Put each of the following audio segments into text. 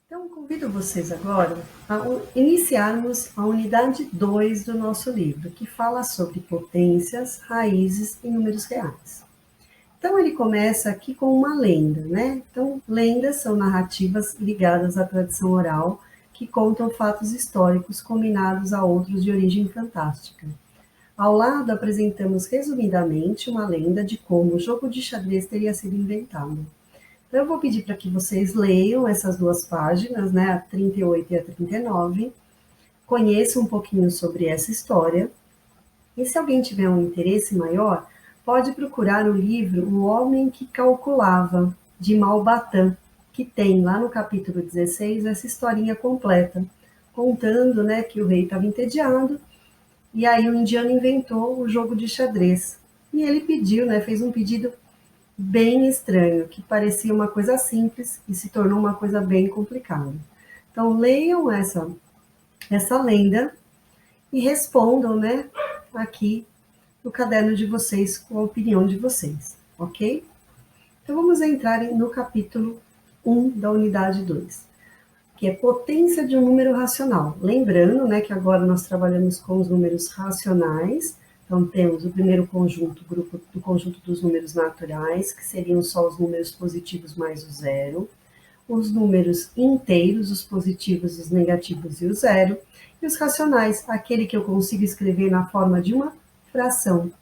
Então, convido vocês agora a iniciarmos a unidade 2 do nosso livro, que fala sobre potências, raízes e números reais. Então, ele começa aqui com uma lenda, né? Então, lendas são narrativas ligadas à tradição oral que contam fatos históricos combinados a outros de origem fantástica. Ao lado, apresentamos resumidamente uma lenda de como o jogo de xadrez teria sido inventado. Então, eu vou pedir para que vocês leiam essas duas páginas, né, a 38 e a 39, conheçam um pouquinho sobre essa história, e se alguém tiver um interesse maior, pode procurar o livro O Homem que Calculava, de Malbatã, que tem lá no capítulo 16 essa historinha completa, contando, né, que o rei estava entediado, e aí o indiano inventou o jogo de xadrez. E ele pediu, né, fez um pedido bem estranho, que parecia uma coisa simples e se tornou uma coisa bem complicada. Então, leiam essa lenda e respondam, né, aqui no caderno de vocês com a opinião de vocês, ok? Então, vamos entrar no capítulo 1 da unidade 2, que é potência de um número racional. Lembrando, né, que agora nós trabalhamos com os números racionais. Então, temos o primeiro conjunto, grupo do conjunto dos números naturais, que seriam só os números positivos mais o zero, os números inteiros, os positivos, os negativos e o zero, e os racionais, aquele que eu consigo escrever na forma de uma fração.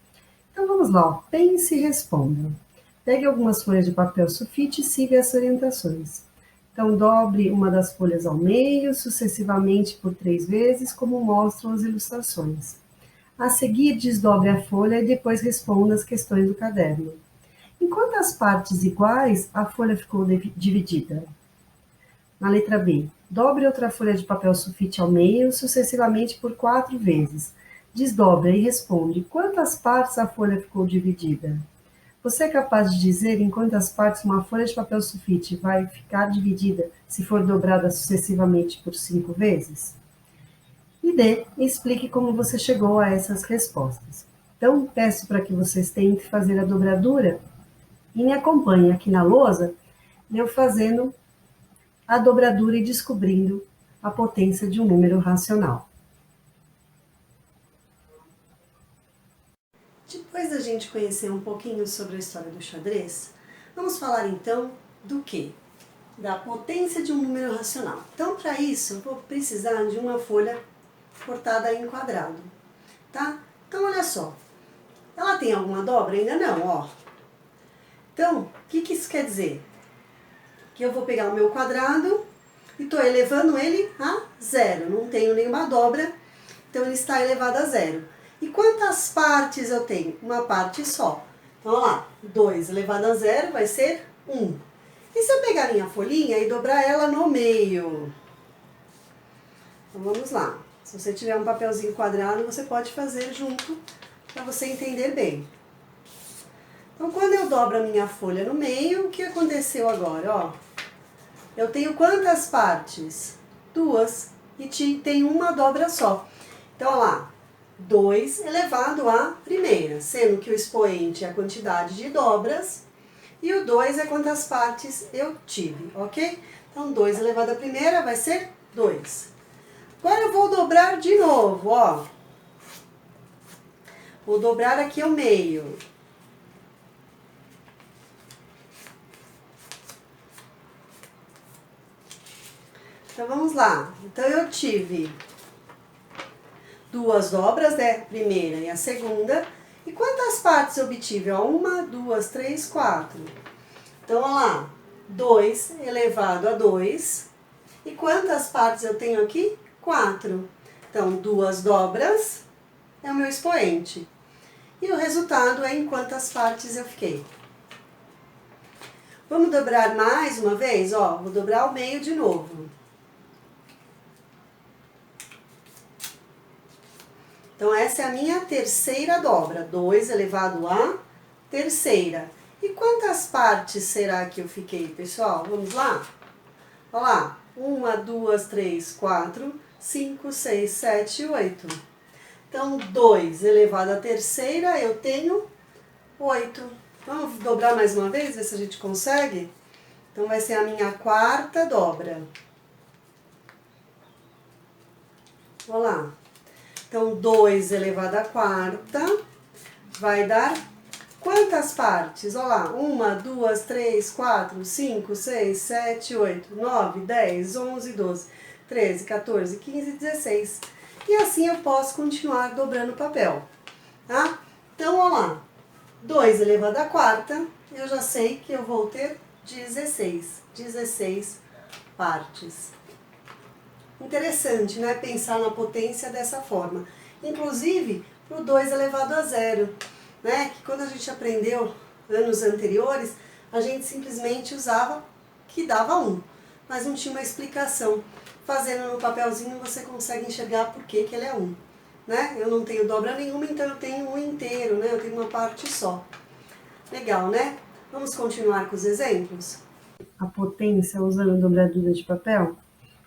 Então, vamos lá, ó. Pense e responda. Pegue algumas folhas de papel sulfite e siga as orientações. Então, dobre uma das folhas ao meio, sucessivamente por 3 vezes, como mostram as ilustrações. A seguir, desdobre a folha e depois responda as questões do caderno. Em quantas partes iguais a folha ficou dividida? Na letra B, dobre outra folha de papel sulfite ao meio, sucessivamente por 4 vezes. Desdobra e responde quantas partes a folha ficou dividida. Você é capaz de dizer em quantas partes uma folha de papel sulfite vai ficar dividida se for dobrada sucessivamente por 5 vezes? E D, explique como você chegou a essas respostas. Então, peço para que vocês tentem fazer a dobradura e me acompanhem aqui na lousa, eu fazendo a dobradura e descobrindo a potência de um número racional. Depois da gente conhecer um pouquinho sobre a história do xadrez, vamos falar então do quê? Da potência de um número racional. Então, para isso, eu vou precisar de uma folha cortada em quadrado, tá? Então, olha só. Ela tem alguma dobra? Ainda não, ó. Então, o que isso quer dizer? Que eu vou pegar o meu quadrado e estou elevando ele a zero. Não tenho nenhuma dobra, então ele está elevado a zero. E quantas partes eu tenho? Uma parte só. Então, olha lá, 2 elevado a zero vai ser 1. E se eu pegar minha folhinha e dobrar ela no meio? Então, vamos lá. Se você tiver um papelzinho quadrado, você pode fazer junto para você entender bem. Então, quando eu dobro a minha folha no meio, o que aconteceu agora? Ó, eu tenho quantas partes? 2. E tem uma dobra só. Então, olha lá, 2 elevado à primeira, sendo que o expoente é a quantidade de dobras e o 2 é quantas partes eu tive, ok? Então, 2 elevado à primeira vai ser 2. Agora eu vou dobrar de novo, ó. Vou dobrar aqui ao meio. Então, vamos lá. Então, eu tive 2 dobras, né? A primeira e a segunda. E quantas partes eu obtive? 1, 2, 3, 4. Então, olha lá. 2 elevado a 2. E quantas partes eu tenho aqui? 4. Então, 2 dobras é o meu expoente. E o resultado é em quantas partes eu fiquei. Vamos dobrar mais uma vez? Ó, vou dobrar ao meio de novo. Então, essa é a minha terceira dobra. 2 elevado a terceira. E quantas partes será que eu fiquei, pessoal? Vamos lá? Olha lá. 1, 2, 3, 4, 5, 6, 7, 8. Então, 2 elevado à terceira, eu tenho 8. Vamos dobrar mais uma vez, ver se a gente consegue? Então, vai ser a minha quarta dobra. Olha lá. Então, 2 elevado à quarta vai dar quantas partes? Olha lá. 1, 2, 3, 4, 5, 6, 7, 8, 9, 10, 11, 12, 13, 14, 15, 16. E assim eu posso continuar dobrando o papel, tá? Então, olha lá. 2 elevado à quarta, eu já sei que eu vou ter 16. 16 partes. Interessante, né? Pensar na potência dessa forma. Inclusive, para o 2 elevado a zero, né? Que quando a gente aprendeu anos anteriores, a gente simplesmente usava que dava 1, mas não tinha uma explicação. Fazendo no papelzinho você consegue enxergar por que ele é 1, né? Eu não tenho dobra nenhuma, então eu tenho um inteiro, né? Eu tenho uma parte só. Legal, né? Vamos continuar com os exemplos? A potência usando dobradura de papel?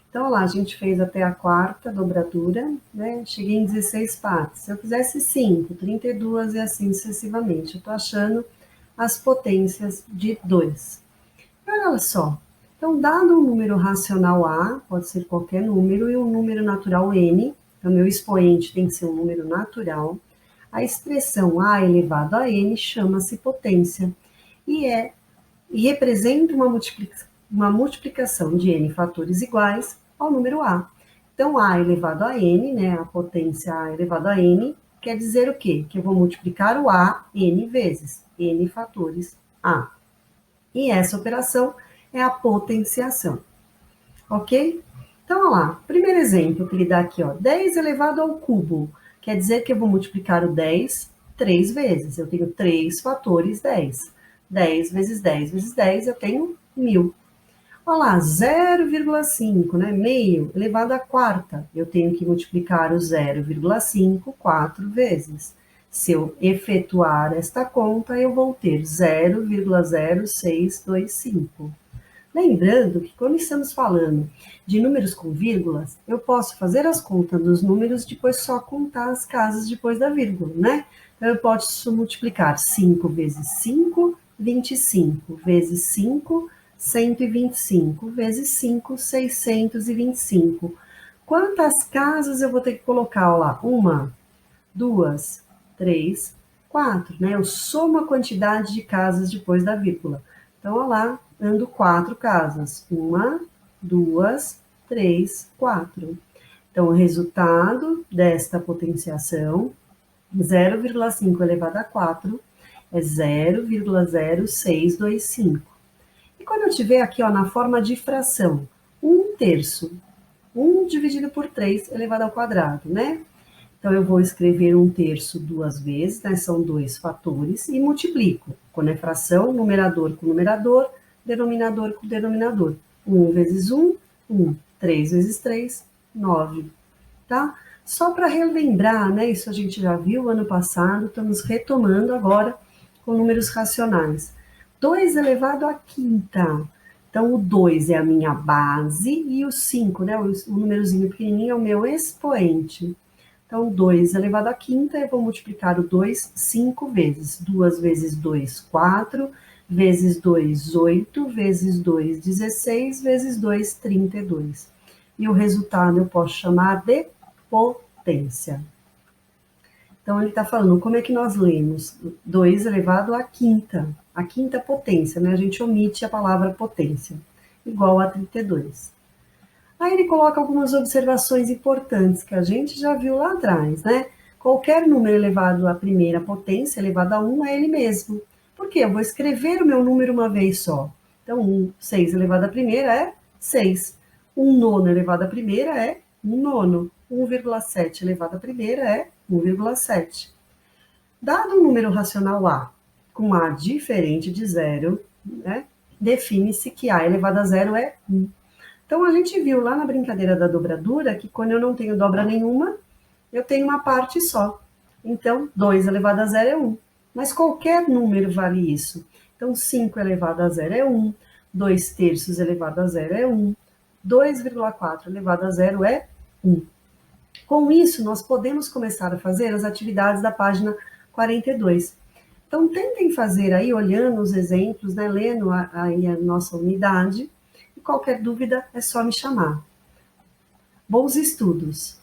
Então, lá, a gente fez até a quarta dobradura, né? Cheguei em 16 partes. Se eu fizesse 5, 32 e assim sucessivamente. Eu tô achando as potências de 2. Olha só. Então, dado um número racional A, pode ser qualquer número, e um número natural N, então meu expoente tem que ser um número natural, a expressão A elevado a N chama-se potência e representa uma multiplicação de n fatores iguais ao número a. Então, a elevado a n, né, a potência a elevado a n, quer dizer o quê? Que eu vou multiplicar o a n vezes, n fatores a. E essa operação é a potenciação, ok? Então, olha lá, primeiro exemplo que ele dá aqui, ó, 10 elevado ao cubo, quer dizer que eu vou multiplicar o 10 3 vezes, eu tenho 3 fatores 10. 10 vezes 10 vezes 10, eu tenho 1000. Olha lá, 0,5, né? Meio elevado à quarta. Eu tenho que multiplicar o 0,5 4 vezes. Se eu efetuar esta conta, eu vou ter 0,0625. Lembrando que quando estamos falando de números com vírgulas, eu posso fazer as contas dos números e depois só contar as casas depois da vírgula, né? Então, eu posso multiplicar 5 vezes 5, 25, vezes 5, 125, vezes 5, 625. Quantas casas eu vou ter que colocar lá? 1, 2, 3, 4, né? Eu somo a quantidade de casas depois da vírgula. Então, olha lá, ando 4 casas. 1, 2, 3, 4. Então, o resultado desta potenciação, 0,5 elevado a 4, é 0,0625. E quando eu tiver aqui, ó, na forma de fração, 1/3, 1 dividido por 3 elevado ao quadrado, né? Então, eu vou escrever 1/3 duas vezes, né? São 2 fatores, e multiplico. Quando é fração, numerador com numerador, denominador com denominador. 1 vezes 1, 1. 3 vezes 3, 9. Tá? Só para relembrar, né? Isso a gente já viu ano passado, estamos retomando agora com números racionais. 2 elevado à quinta. Então, o 2 é a minha base e o 5, né? O númerozinho pequenininho é o meu expoente. Então, 2 elevado à quinta, eu vou multiplicar o 2 5 vezes. 2 vezes 2, 4, vezes 2, 8, vezes 2, 16, vezes 2, 32. E o resultado eu posso chamar de potência. Então, ele está falando como é que nós lemos 2 elevado à quinta. A quinta potência, né? A gente omite a palavra potência, igual a 32. Aí ele coloca algumas observações importantes que a gente já viu lá atrás, né? Qualquer número elevado à primeira potência, elevado a 1, é ele mesmo. Por quê? Eu vou escrever o meu número uma vez só. Então, 6 elevado à primeira é 6. 1 nono elevado à primeira é 1 nono. 1,7 elevado à primeira é 1,7. Dado um número racional A com A diferente de zero, né? Define-se que A elevado a zero é 1. Então, a gente viu lá na brincadeira da dobradura que quando eu não tenho dobra nenhuma, eu tenho uma parte só. Então, 2 elevado a zero é 1. Mas qualquer número vale isso. Então, 5 elevado a zero é 1. 2/3 elevado a zero é 1. 2,4 elevado a zero é 1. Com isso, nós podemos começar a fazer as atividades da página 42. Então, tentem fazer aí, olhando os exemplos, né, lendo aí a nossa unidade. Qualquer dúvida é só me chamar. Bons estudos!